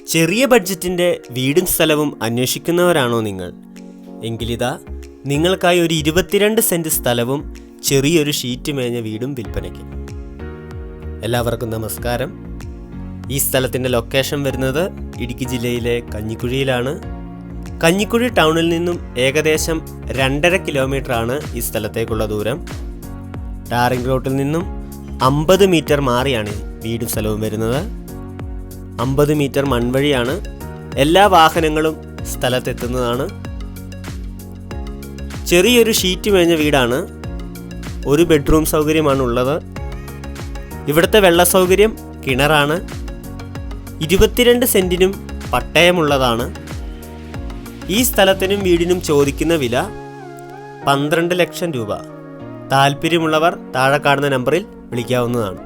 ചെറിയ ബഡ്ജറ്റിൻ്റെ വീടും സ്ഥലവും അന്വേഷിക്കുന്നവരാണോ നിങ്ങൾ? എങ്കിലിതാ നിങ്ങൾക്കായി ഒരു 22 സെൻറ്റ് സ്ഥലവും ചെറിയൊരു ഷീറ്റ് മേഞ്ഞ വീടും വിൽപ്പനയ്ക്ക്. എല്ലാവർക്കും നമസ്കാരം. ഈ സ്ഥലത്തിൻ്റെ ലൊക്കേഷൻ വരുന്നത് ഇടുക്കി ജില്ലയിലെ കഞ്ഞിക്കുഴിയിലാണ്. കഞ്ഞിക്കുഴി ടൗണിൽ നിന്നും ഏകദേശം 2.5 കിലോമീറ്ററാണ് ഈ സ്ഥലത്തേക്കുള്ള ദൂരം. ടാറിംഗ് റോഡിൽ നിന്നും 50 മീറ്റർ മാറിയാണ് വീടും സ്ഥലവും വരുന്നത്. 50 മീറ്റർ മൺവഴിയാണ്. എല്ലാ വാഹനങ്ങളും സ്ഥലത്തെത്തുന്നതാണ്. ചെറിയൊരു ഷീറ്റ് മേഞ്ഞ വീടാണ്. ഒരു ബെഡ്റൂം സൗകര്യമാണ് ഉള്ളത്. ഇവിടുത്തെ വെള്ള സൗകര്യം കിണറാണ്. 22 സെൻറ്റിനും പട്ടയമുള്ളതാണ്. ഈ സ്ഥലത്തിനും വീടിനും ചോദിക്കുന്ന വില 12 ലക്ഷം രൂപ. താല്പര്യമുള്ളവർ താഴെ കാണുന്ന നമ്പറിൽ വിളിക്കാവുന്നതാണ്.